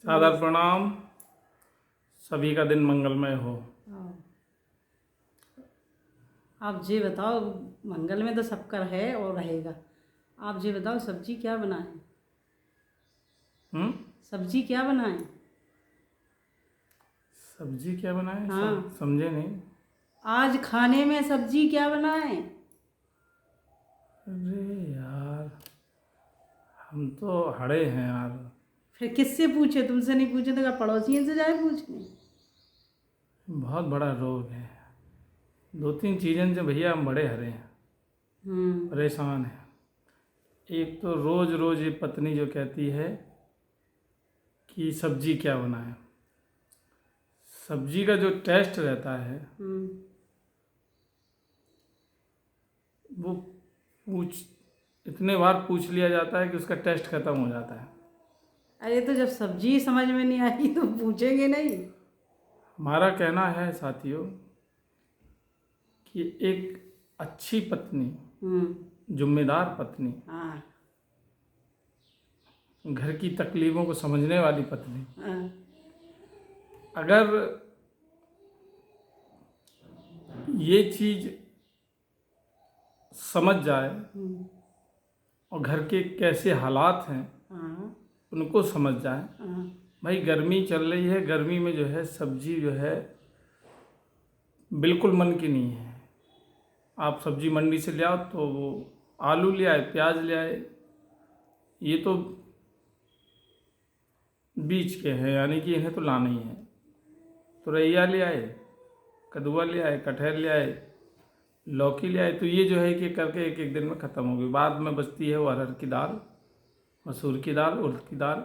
सादर प्रणाम। सभी का दिन मंगलमय हो। आप जी बताओ, मंगल में तो सबका है और रहेगा। आप जी बताओ, सब्जी क्या बनाएं? सब्जी क्या बनाएं? सब्जी क्या बनाए? हाँ, समझे नहीं। आज खाने में सब्जी क्या बनाएं? अरे यार, हम तो हड़े हैं यार। फिर किससे पूछे? तुमसे नहीं पूछे तो क्या पड़ोसियों से जाए पूछने? बहुत बड़ा रोग है। 2-3 चीज़ें से भैया हम बड़े हरे हैं, परेशान हैं। एक तो रोज रोज ये पत्नी जो कहती है कि सब्जी क्या बनाए, सब्जी का जो टेस्ट रहता है वो इतने बार पूछ लिया जाता है कि उसका टेस्ट खत्म हो जाता है। अरे तो जब सब्जी समझ में नहीं आई तो पूछेंगे नहीं? हमारा कहना है साथियों कि एक अच्छी पत्नी, जिम्मेदार पत्नी, हाँ, घर की तकलीफों को समझने वाली पत्नी हाँ, अगर ये चीज समझ जाए और घर के कैसे हालात हैं हाँ, उनको समझ जाए। हाँ, भाई गर्मी चल रही है, गर्मी में जो है सब्जी जो है बिल्कुल मन की नहीं है। आप सब्जी मंडी से ले आओ तो वो आलू ले आए, प्याज ले आए, ये तो बीज के हैं, यानी कि इन्हें तो लाना ही है। तुरैया ले आए, कद्दुआ ले आए, कटहल ले आए, लौकी ले आए, तो ये जो है कि करके एक एक दिन में ख़त्म हो गई। बाद में बचती है वो अरहर की दाल, मसूर की दाल, उड़द की दाल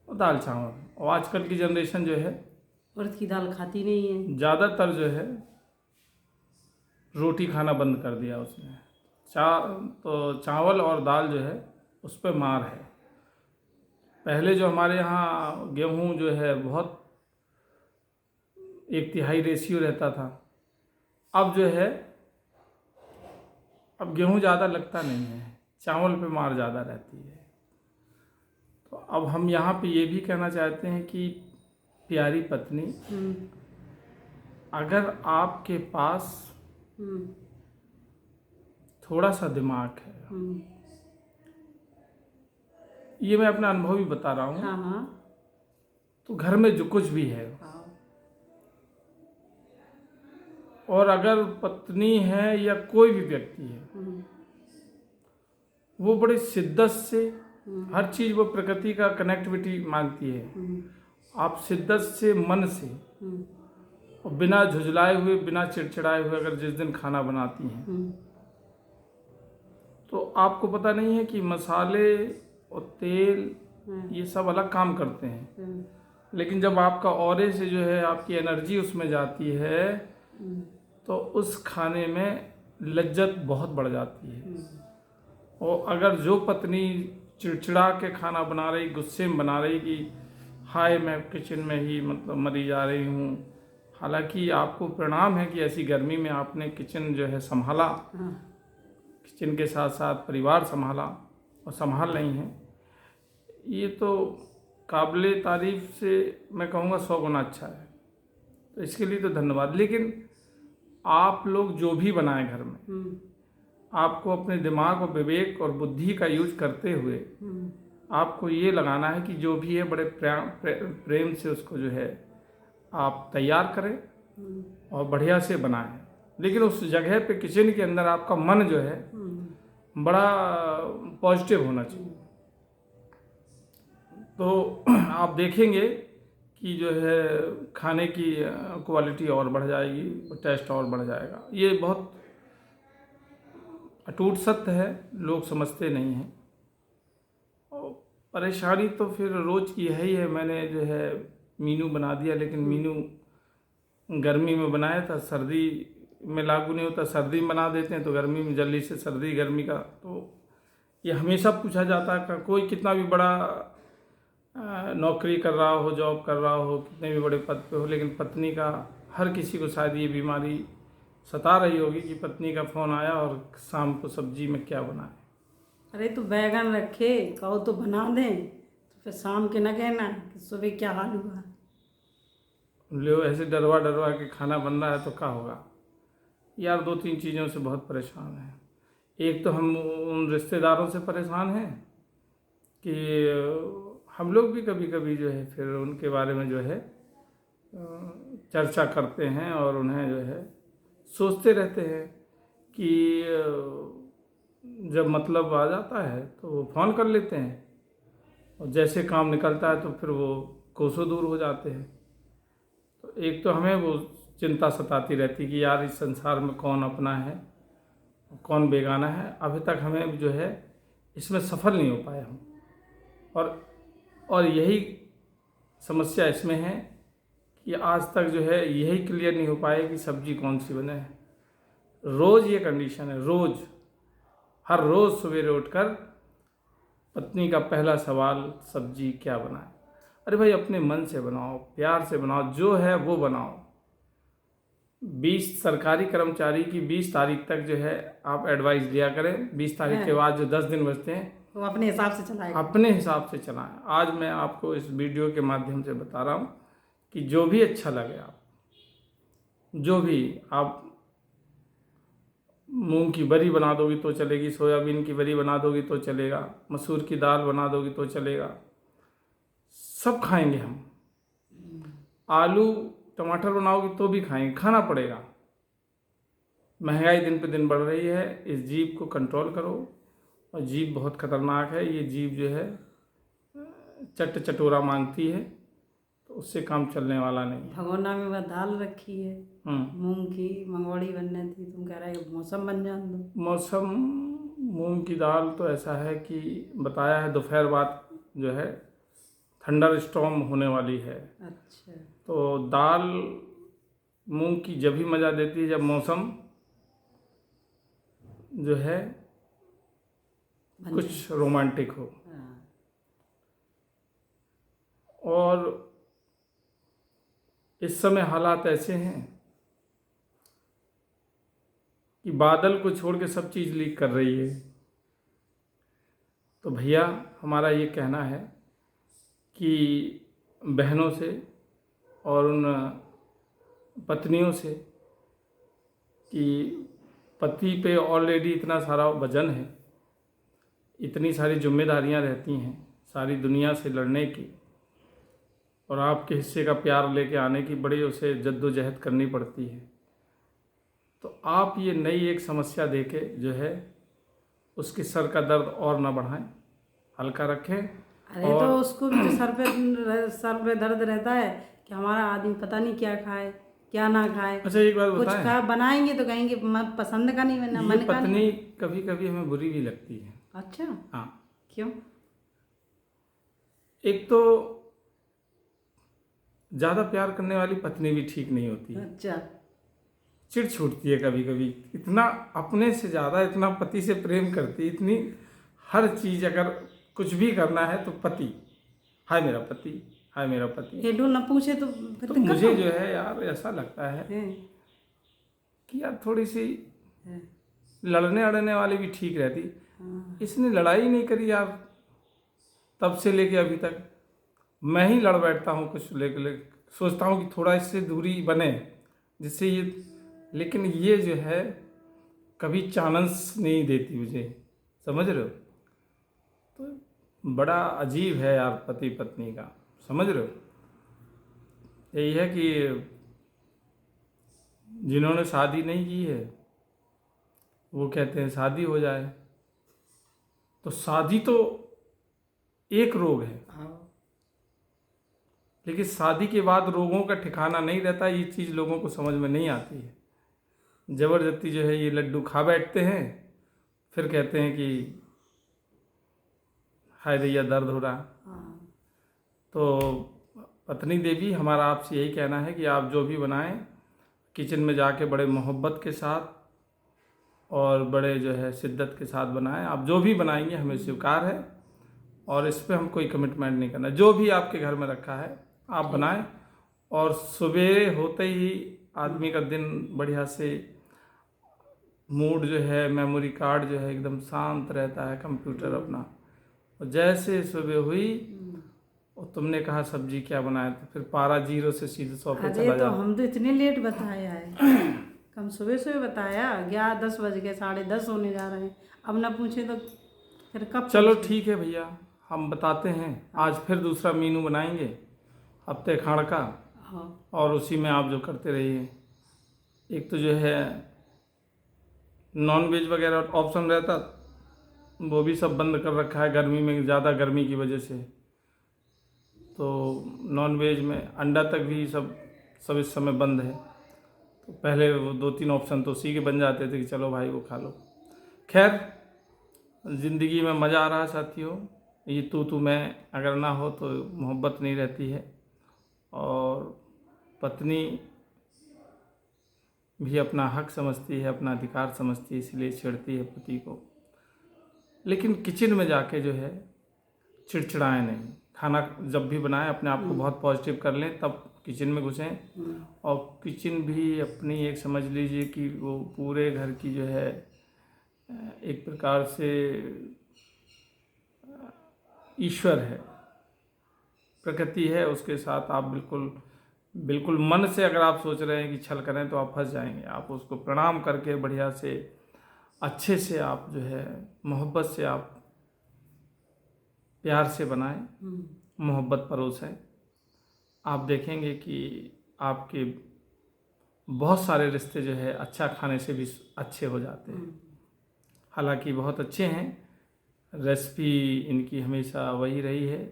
और दाल चावल। और आजकल की जनरेशन जो है उड़द की दाल खाती नहीं है। ज़्यादातर जो है रोटी खाना बंद कर दिया उसने। तो चावल और दाल जो है उस पर मार है। पहले जो हमारे यहाँ गेहूँ जो है बहुत 1/3 रेशियो रहता था, अब जो है अब गेहूँ ज़्यादा लगता नहीं है, चावल पे मार ज़्यादा रहती है। तो अब हम यहाँ पे ये भी कहना चाहते हैं कि प्यारी पत्नी, अगर आपके पास थोड़ा सा दिमाग है, ये मैं अपना अनुभव भी बता रहा हूँ, हाँ, हाँ, तो घर में जो कुछ भी है, हाँ, और अगर पत्नी है या कोई भी व्यक्ति है, वो बड़ी शिद्दत से हर चीज़, वो प्रकृति का कनेक्टिविटी मांगती है। आप शिद्दत से, मन से और बिना झुझलाए हुए, बिना चिड़चिड़ाए हुए अगर जिस दिन खाना बनाती हैं, तो आपको पता नहीं है कि मसाले और तेल ये सब अलग काम करते हैं, लेकिन जब आपका ऑरे से जो है आपकी एनर्जी उसमें जाती है तो उस खाने में लज्जत बहुत बढ़ जाती है। और अगर जो पत्नी चिड़चिड़ा के खाना बना रही, गुस्से में बना रही कि हाय मैं किचन में ही मतलब मरी जा रही हूँ, हालांकि आपको प्रणाम है कि ऐसी गर्मी में आपने किचन जो है संभाला, किचन के साथ साथ परिवार संभाला और संभाल रही हैं, ये तो काबिले तारीफ से मैं कहूँगा 100 गुना अच्छा है। तो इसके लिए तो धन्यवाद। लेकिन आप लोग जो भी बनाएं घर में, आपको अपने दिमाग और विवेक और बुद्धि का यूज करते हुए आपको ये लगाना है कि जो भी है बड़े प्रेम से उसको जो है आप तैयार करें और बढ़िया से बनाएं। लेकिन उस जगह पे किचन के अंदर आपका मन जो है बड़ा पॉजिटिव होना चाहिए। तो आप देखेंगे कि जो है खाने की क्वालिटी और बढ़ जाएगी, टेस्ट और बढ़ जाएगा। ये बहुत अटूट सत्य है, लोग समझते नहीं हैं। और परेशानी तो फिर रोज़ की है ही है। मैंने जो है मीनू बना दिया, लेकिन मीनू गर्मी में बनाया था, सर्दी में लागू नहीं होता। सर्दी में बना देते हैं तो गर्मी में जल्दी से सर्दी गर्मी का, तो ये हमेशा पूछा जाता है कि कोई कितना भी बड़ा नौकरी कर रहा हो, जॉब कर रहा हो, कितने भी बड़े पद पे हो, लेकिन पत्नी का, हर किसी को शायद ये बीमारी सता रही होगी कि पत्नी का फ़ोन आया और शाम को सब्जी में क्या बनाए। अरे तो बैगन रखे, कहो तो बना दें, फिर शाम के न कहना कि सुबह क्या हाल हुआ। लो ऐसे डरवा डरवा के खाना बन रहा है तो क्या होगा यार। 2-3 चीज़ों से बहुत परेशान हैं। एक तो हम उन रिश्तेदारों से परेशान हैं कि हम लोग भी कभी कभी जो है फिर उनके बारे में जो है चर्चा करते हैं और उन्हें जो है सोचते रहते हैं कि जब मतलब आ जाता है तो वो फ़ोन कर लेते हैं और जैसे काम निकलता है तो फिर वो कोसों दूर हो जाते हैं। तो एक तो हमें वो चिंता सताती रहती कि यार इस संसार में कौन अपना है कौन बेगाना है। अभी तक हमें जो है इसमें सफल नहीं हो पाए हम। और यही समस्या इसमें है कि आज तक जो है यही क्लियर नहीं हो पाए कि सब्जी कौन सी बने। रोज़ ये कंडीशन है, रोज़ हर रोज़ सवेरे उठकर पत्नी का पहला सवाल सब्जी क्या बनाए। अरे भाई अपने मन से बनाओ, प्यार से बनाओ, जो है वो बनाओ। 20 सरकारी कर्मचारी की 20 तारीख तक जो है आप एडवाइस दिया करें। 20 तारीख के बाद जो 10 दिन बचते हैं वो अपने हिसाब से चलाएगा, अपने हिसाब से चलाएं। आज मैं आपको इस वीडियो के माध्यम से बता रहा हूँ कि जो भी अच्छा लगे जो भी आप मूंग की बरी बना दोगी तो चलेगी, सोयाबीन की बरी बना दोगी तो चलेगा, मसूर की दाल बना दोगी तो चलेगा, सब खाएंगे हम। आलू टमाटर बनाओगी तो भी खाएंगे, खाना पड़ेगा। महंगाई दिन पे दिन बढ़ रही है, इस जीभ को कंट्रोल करो। और जीभ बहुत खतरनाक है, ये जीभ जो है चटोरा मांगती है तो उससे काम चलने वाला नहीं है। भगोना में वह दाल रखी है मूंग की, मंगोड़ी बनने थी, तुम कह रहे हो मौसम बन जान दो। मौसम मूंग की दाल तो ऐसा है कि बताया है दोपहर बाद जो है थंडर स्टॉर्म होने वाली है। अच्छा। तो दाल मूंग की जब भी मज़ा देती है जब मौसम जो है कुछ रोमांटिक हो। और इस समय हालात ऐसे हैं कि बादल को छोड़ के सब चीज़ लीक कर रही है। तो भैया हमारा ये कहना है कि बहनों से और उन पत्नियों से कि पति पे ऑलरेडी इतना सारा वजन है, इतनी सारी जिम्मेदारियां रहती हैं सारी दुनिया से लड़ने की, और आपके हिस्से का प्यार लेके आने की बड़ी उसे जद्दोजहद करनी पड़ती है। तो आप ये नई एक समस्या देके जो है उसके सर का दर्द और ना बढ़ाएं, हल्का रखें। अरे तो उसको भी तो सर पे दर्द रहता है कि हमारा आदमी पता नहीं क्या खाए क्या ना खाए। अच्छा एक बात कुछ बताएं, बनाएंगे तो कहेंगे पसंद का नहीं बना, मन का नहीं। पत्नी कभी कभी हमें बुरी भी लगती है। अच्छा, हाँ, क्यों? एक तो ज़्यादा प्यार करने वाली पत्नी भी ठीक नहीं होती है। अच्छा। चिढ़ छूटती है कभी कभी, इतना अपने से ज़्यादा इतना पति से प्रेम करती, इतनी हर चीज़ अगर कुछ भी करना है तो पति, हाय मेरा पति, हाय मेरा पति। हेडू न पूछे तो फिर तो दिक्कत मुझे हो। जो है यार ऐसा लगता है कि यार थोड़ी सी लड़ने अड़ने वाली भी ठीक रहती। इसने लड़ाई नहीं करी यार तब से लेके अभी तक। मैं ही लड़ बैठता हूँ कुछ लेके सोचता हूँ कि थोड़ा इससे दूरी बने जिससे ये, लेकिन ये जो है कभी चांस नहीं देती मुझे, समझ रहे हो। तो बड़ा अजीब है यार पति पत्नी का, समझ रहे हो। यही है कि जिन्होंने शादी नहीं की है वो कहते हैं शादी हो जाए। तो शादी तो एक रोग है, लेकिन शादी के बाद रोगों का ठिकाना नहीं रहता। ये चीज़ लोगों को समझ में नहीं आती है। ज़बरदस्ती जो है ये लड्डू खा बैठते हैं, फिर कहते हैं कि हाय दैया दर्द हो रहा। तो पत्नी देवी हमारा आपसे यही कहना है कि आप जो भी बनाएं किचन में जाके बड़े मोहब्बत के साथ और बड़े जो है शिद्दत के साथ बनाएं। आप जो भी बनाएंगे हमें स्वीकार है और इस पर हम कोई कमिटमेंट नहीं करना। जो भी आपके घर में रखा है आप बनाएं, और सुबह होते ही आदमी का दिन बढ़िया से मूड जो है, मेमोरी कार्ड जो है एकदम शांत रहता है, कंप्यूटर अपना। और जैसे सुबह हुई और तुमने कहा सब्जी क्या बनाया, तो फिर पारा 0 से सीधे 100 पे अरे चला तो जा। हम तो इतने लेट बताया है। हम सुबह सुबह बताया, 11-10 बज गए, 10:30 होने जा रहे हैं। अब ना पूछे तो फिर कब चलो पूछें? ठीक है भैया, हम बताते हैं। आज फिर दूसरा मीनू बनाएंगे हफ्ते खाड़ का, हाँ और उसी में आप जो करते रहिए। एक तो जो है नॉन वेज वगैरह ऑप्शन रहता, वो भी सब बंद कर रखा है गर्मी में, ज़्यादा गर्मी की वजह से। तो नॉन वेज में अंडा तक भी सब इस समय बंद है। तो पहले वो 2-3 ऑप्शन तो उसी के बन जाते थे कि चलो भाई वो खा लो। खैर, ज़िंदगी में मज़ा आ रहा है साथियों। ये तू मैं अगर ना हो तो मोहब्बत नहीं रहती है, और पत्नी भी अपना हक समझती है, अपना अधिकार समझती है, इसलिए छेड़ती है पति को। लेकिन किचन में जाके जो है चिड़चिड़ाएं नहीं। खाना जब भी बनाएं अपने आप को बहुत पॉजिटिव कर लें, तब किचन में घुसें। और किचन भी अपनी एक समझ लीजिए कि वो पूरे घर की जो है एक प्रकार से ईश्वर है, प्रकृति है। उसके साथ आप बिल्कुल मन से अगर आप सोच रहे हैं कि छल करें तो आप फंस जाएंगे। आप उसको प्रणाम करके बढ़िया से अच्छे से आप जो है मोहब्बत से आप प्यार से बनाएं, मोहब्बत परोसें। आप देखेंगे कि आपके बहुत सारे रिश्ते जो है अच्छा खाने से भी अच्छे हो जाते हैं। हालांकि बहुत अच्छे हैं, रेसिपी इनकी हमेशा वही रही है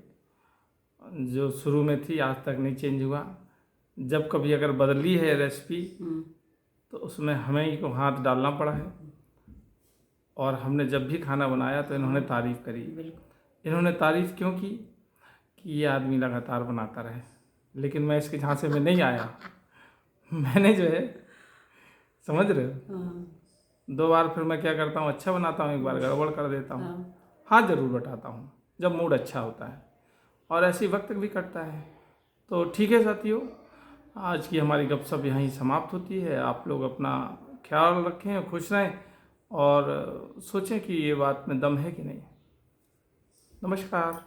जो शुरू में थी, आज तक नहीं चेंज हुआ। जब कभी अगर बदली है रेसिपी तो उसमें हमें ही को हाथ डालना पड़ा है। और हमने जब भी खाना बनाया तो इन्होंने तारीफ़ करी। इन्होंने तारीफ़ क्यों की कि ये आदमी लगातार बनाता रहे, लेकिन मैं इसके झांसे में नहीं आया। मैंने जो है, समझ रहे हो, 2 बार फिर मैं क्या करता हूँ, अच्छा बनाता हूँ, 1 बार गड़बड़ कर देता हूँ। हाथ ज़रूर बटाता हूँ जब मूड अच्छा होता है, और ऐसी वक्त भी कटता है। तो ठीक है साथियों, आज की हमारी गपशप यहीं समाप्त होती है। आप लोग अपना ख्याल रखें, खुश रहें, और सोचें कि ये बात में दम है कि नहीं। नमस्कार।